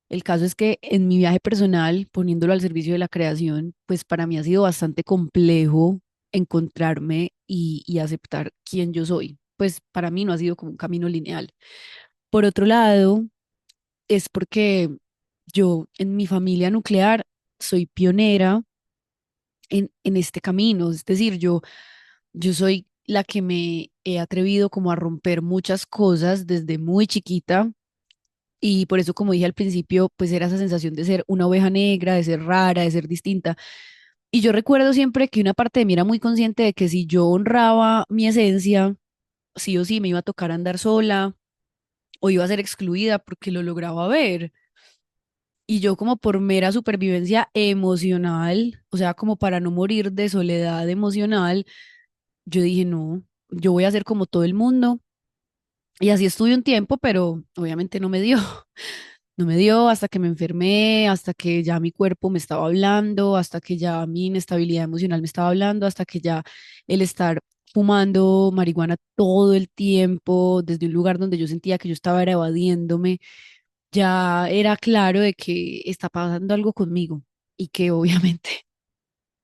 El caso es que en mi viaje personal, poniéndolo al servicio de la creación, pues para mí ha sido bastante complejo encontrarme y aceptar quién yo soy. Pues para mí no ha sido como un camino lineal. Por otro lado, es porque yo en mi familia nuclear soy pionera en este camino. Es decir, yo soy la que me he atrevido como a romper muchas cosas desde muy chiquita. Y por eso, como dije al principio, pues era esa sensación de ser una oveja negra, de ser rara, de ser distinta. Y yo recuerdo siempre que una parte de mí era muy consciente de que si yo honraba mi esencia, sí o sí me iba a tocar andar sola o iba a ser excluida porque lo lograba ver. Y yo como por mera supervivencia emocional, o sea, como para no morir de soledad emocional, yo dije, no, yo voy a ser como todo el mundo. Y así estuve un tiempo, pero obviamente no me dio. No me dio hasta que me enfermé, hasta que ya mi cuerpo me estaba hablando, hasta que ya mi inestabilidad emocional me estaba hablando, hasta que ya el estar fumando marihuana todo el tiempo, desde un lugar donde yo sentía que yo estaba era evadiéndome, ya era claro de que está pasando algo conmigo y que obviamente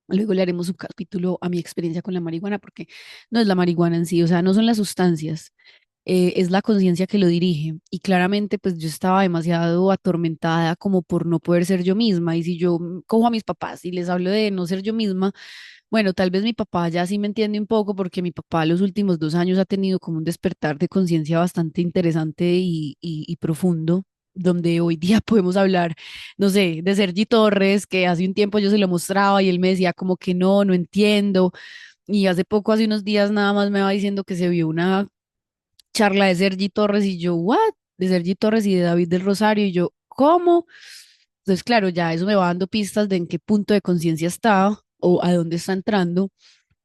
luego le haremos un capítulo a mi experiencia con la marihuana, porque no es la marihuana en sí, o sea, no son las sustancias, es la conciencia que lo dirige. Y claramente, pues yo estaba demasiado atormentada como por no poder ser yo misma. Y si yo cojo a mis papás y les hablo de no ser yo misma, bueno, tal vez mi papá ya sí me entiende un poco, porque mi papá los últimos 2 años ha tenido como un despertar de conciencia bastante interesante y profundo, donde hoy día podemos hablar, no sé, de Sergi Torres, que hace un tiempo yo se lo mostraba y él me decía como que no, no entiendo. Y hace poco, hace unos días nada más me va diciendo que se vio una charla de Sergi Torres y yo, ¿what? De Sergi Torres y de David del Rosario y yo, ¿cómo? Entonces, claro, ya eso me va dando pistas de en qué punto de conciencia está o a dónde está entrando.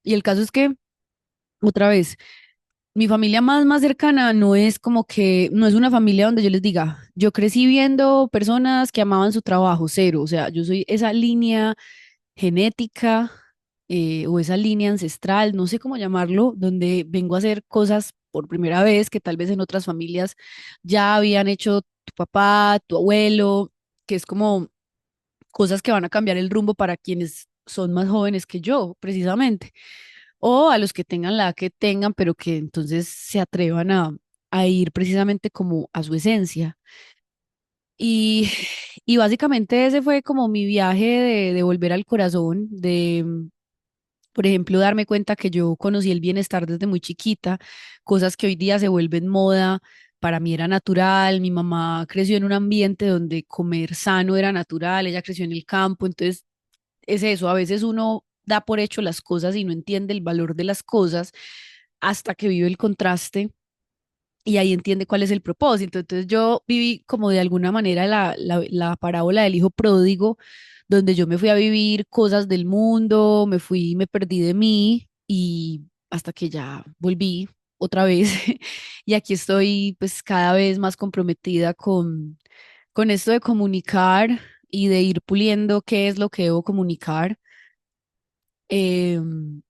Y el caso es que, otra vez, mi familia más cercana no es como que, no es una familia donde yo les diga, yo crecí viendo personas que amaban su trabajo, cero. O sea, yo soy esa línea genética o esa línea ancestral, no sé cómo llamarlo, donde vengo a hacer cosas por primera vez que tal vez en otras familias ya habían hecho tu papá, tu abuelo, que es como cosas que van a cambiar el rumbo para quienes son más jóvenes que yo, precisamente, o a los que tengan la edad que tengan, pero que entonces se atrevan a ir precisamente como a su esencia. Y, y básicamente ese fue como mi viaje de volver al corazón, de, por ejemplo, darme cuenta que yo conocí el bienestar desde muy chiquita, cosas que hoy día se vuelven moda. Para mí era natural, mi mamá creció en un ambiente donde comer sano era natural, ella creció en el campo, entonces es eso, a veces uno da por hecho las cosas y no entiende el valor de las cosas hasta que vive el contraste y ahí entiende cuál es el propósito. Entonces yo viví como de alguna manera la parábola del hijo pródigo, donde yo me fui a vivir cosas del mundo, me fui, me perdí de mí y hasta que ya volví otra vez. Y aquí estoy pues cada vez más comprometida con esto de comunicar y de ir puliendo qué es lo que debo comunicar. Em,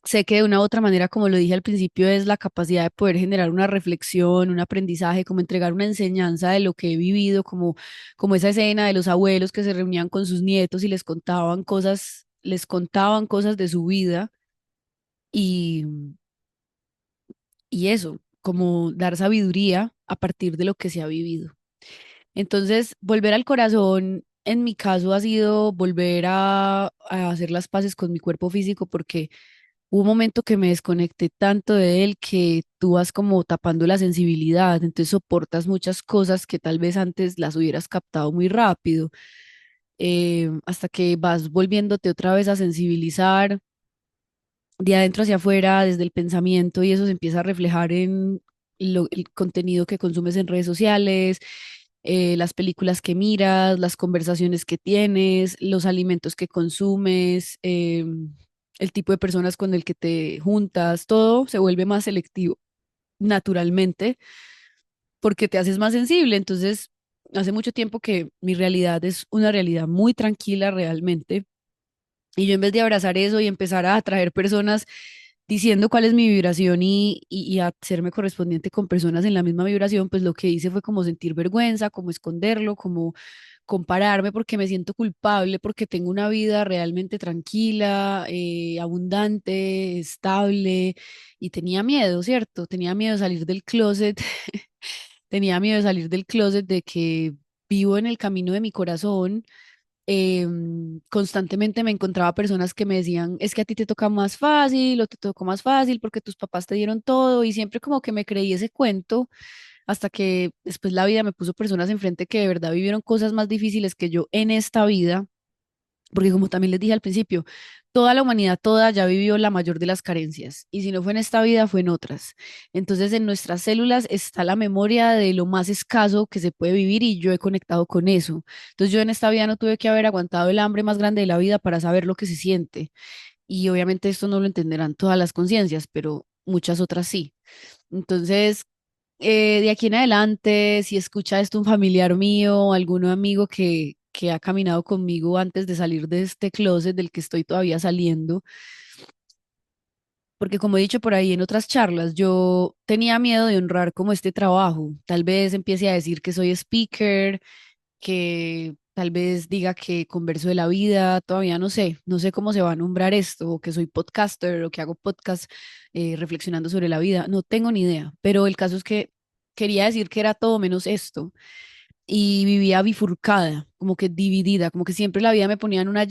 Sé que de una u otra manera, como lo dije al principio, es la capacidad de poder generar una reflexión, un aprendizaje, como entregar una enseñanza de lo que he vivido, como esa escena de los abuelos que se reunían con sus nietos y les contaban cosas de su vida y, y eso, como dar sabiduría a partir de lo que se ha vivido. Entonces, volver al corazón, en mi caso, ha sido volver a hacer las paces con mi cuerpo físico porque hubo un momento que me desconecté tanto de él que tú vas como tapando la sensibilidad, entonces soportas muchas cosas que tal vez antes las hubieras captado muy rápido, hasta que vas volviéndote otra vez a sensibilizar de adentro hacia afuera, desde el pensamiento, y eso se empieza a reflejar en el contenido que consumes en redes sociales, las películas que miras, las conversaciones que tienes, los alimentos que consumes, el tipo de personas con el que te juntas, todo se vuelve más selectivo naturalmente porque te haces más sensible. Entonces, hace mucho tiempo que mi realidad es una realidad muy tranquila realmente y yo en vez de abrazar eso y empezar a atraer personas diciendo cuál es mi vibración y hacerme correspondiente con personas en la misma vibración, pues lo que hice fue como sentir vergüenza, como esconderlo, como compararme porque me siento culpable, porque tengo una vida realmente tranquila, abundante, estable y tenía miedo, ¿cierto? Tenía miedo de salir del closet, tenía miedo de salir del closet de que vivo en el camino de mi corazón. Constantemente me encontraba personas que me decían, es que a ti te toca más fácil o te tocó más fácil porque tus papás te dieron todo y siempre como que me creí ese cuento hasta que después la vida me puso personas enfrente que de verdad vivieron cosas más difíciles que yo en esta vida, porque como también les dije al principio, toda la humanidad toda ya vivió la mayor de las carencias y si no fue en esta vida fue en otras. Entonces en nuestras células está la memoria de lo más escaso que se puede vivir y yo he conectado con eso. Entonces yo en esta vida no tuve que haber aguantado el hambre más grande de la vida para saber lo que se siente y obviamente esto no lo entenderán todas las conciencias, pero muchas otras sí. Entonces de aquí en adelante, si escucha esto un familiar mío, algún amigo que ha caminado conmigo antes de salir de este closet del que estoy todavía saliendo, porque como he dicho por ahí en otras charlas, yo tenía miedo de honrar como este trabajo. Tal vez empiece a decir que soy speaker, que tal vez diga que converso de la vida, todavía no sé cómo se va a nombrar esto, o que soy podcaster, o que hago podcast reflexionando sobre la vida, no tengo ni idea, pero el caso es que quería decir que era todo menos esto y vivía bifurcada, como que dividida, como que siempre la vida me ponía en una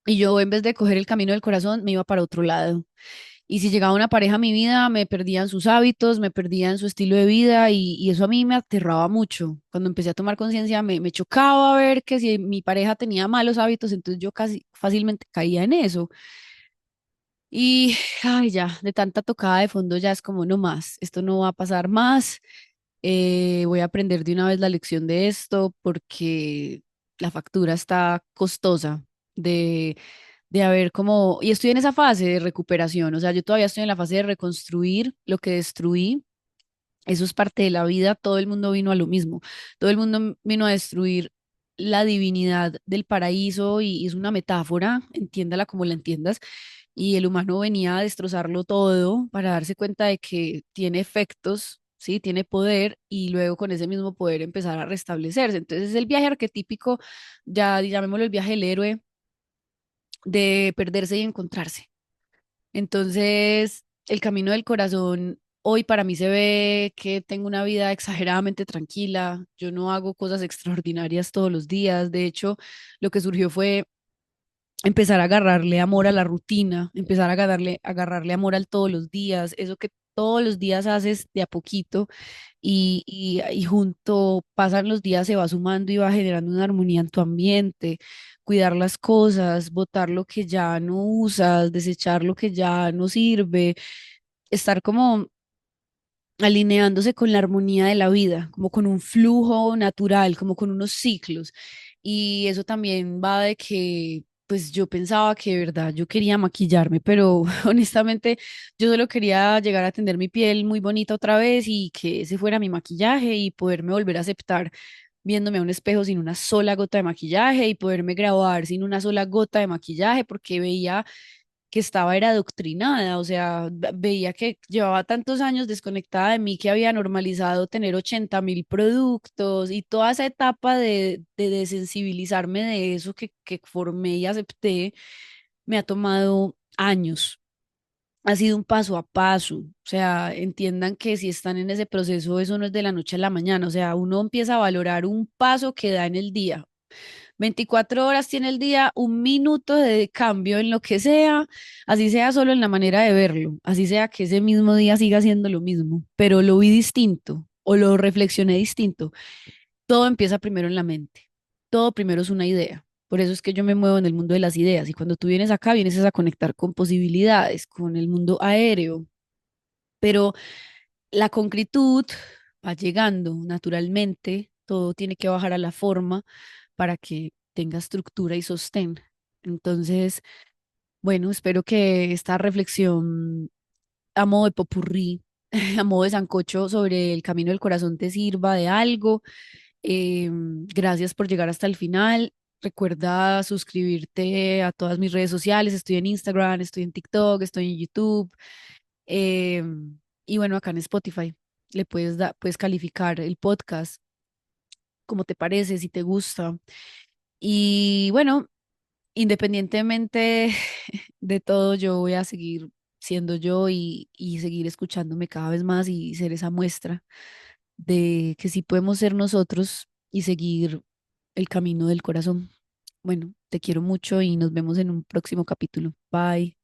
y yo en vez de coger el camino del corazón me iba para otro lado. Y si llegaba una pareja a mi vida, me perdían sus hábitos, me perdían su estilo de vida y eso a mí me aterraba mucho. Cuando empecé a tomar conciencia, me chocaba ver que si mi pareja tenía malos hábitos, entonces yo casi fácilmente caía en eso. Y, ay, ya, de tanta tocada de fondo ya es como no más, esto no va a pasar más. Voy a aprender de una vez la lección de esto porque la factura está costosa de haber como, y estoy en esa fase de recuperación, o sea, yo todavía estoy en la fase de reconstruir lo que destruí, eso es parte de la vida, todo el mundo vino a lo mismo, todo el mundo vino a destruir la divinidad del paraíso y es una metáfora, entiéndala como la entiendas, y el humano venía a destrozarlo todo para darse cuenta de que tiene efectos. Sí, tiene poder y luego con ese mismo poder empezar a restablecerse. Entonces es el viaje arquetípico, ya llamémoslo el viaje del héroe, de perderse y encontrarse. Entonces, el camino del corazón, hoy para mí se ve que tengo una vida exageradamente tranquila, yo no hago cosas extraordinarias todos los días, de hecho, lo que surgió fue empezar a agarrarle amor a la rutina, empezar a agarrarle amor al todos los días, eso que todos los días haces de a poquito y junto pasan los días, se va sumando y va generando una armonía en tu ambiente, cuidar las cosas, botar lo que ya no usas, desechar lo que ya no sirve, estar como alineándose con la armonía de la vida, como con un flujo natural, como con unos ciclos. Y eso también va de que, pues yo pensaba que de verdad yo quería maquillarme, pero honestamente yo solo quería llegar a tener mi piel muy bonita otra vez y que ese fuera mi maquillaje y poderme volver a aceptar viéndome a un espejo sin una sola gota de maquillaje y poderme grabar sin una sola gota de maquillaje porque veía que estaba era adoctrinada, o sea, veía que llevaba tantos años desconectada de mí que había normalizado tener 80.000 productos y toda esa etapa de desensibilizarme de eso que formé y acepté, me ha tomado años. Ha sido un paso a paso, o sea, entiendan que si están en ese proceso, eso no es de la noche a la mañana, o sea, uno empieza a valorar un paso que da en el día. 24 horas tiene el día, un minuto de cambio en lo que sea, así sea solo en la manera de verlo, así sea que ese mismo día siga siendo lo mismo, pero lo vi distinto o lo reflexioné distinto. Todo empieza primero en la mente, todo primero es una idea. Por eso es que yo me muevo en el mundo de las ideas y cuando tú vienes acá, vienes es a conectar con posibilidades, con el mundo aéreo, pero la concretud va llegando naturalmente, todo tiene que bajar a la forma para que tenga estructura y sostén. Entonces, bueno, espero que esta reflexión a modo de popurrí, a modo de sancocho sobre el camino del corazón te sirva de algo. Gracias por llegar hasta el final. Recuerda suscribirte a todas mis redes sociales. Estoy en Instagram, estoy en TikTok, estoy en YouTube. Y bueno, acá en Spotify le puedes calificar el podcast como te parece, si te gusta. Y bueno, independientemente de todo, yo voy a seguir siendo yo y seguir escuchándome cada vez más y ser esa muestra de que sí podemos ser nosotros y seguir el camino del corazón. Bueno, te quiero mucho y nos vemos en un próximo capítulo. Bye.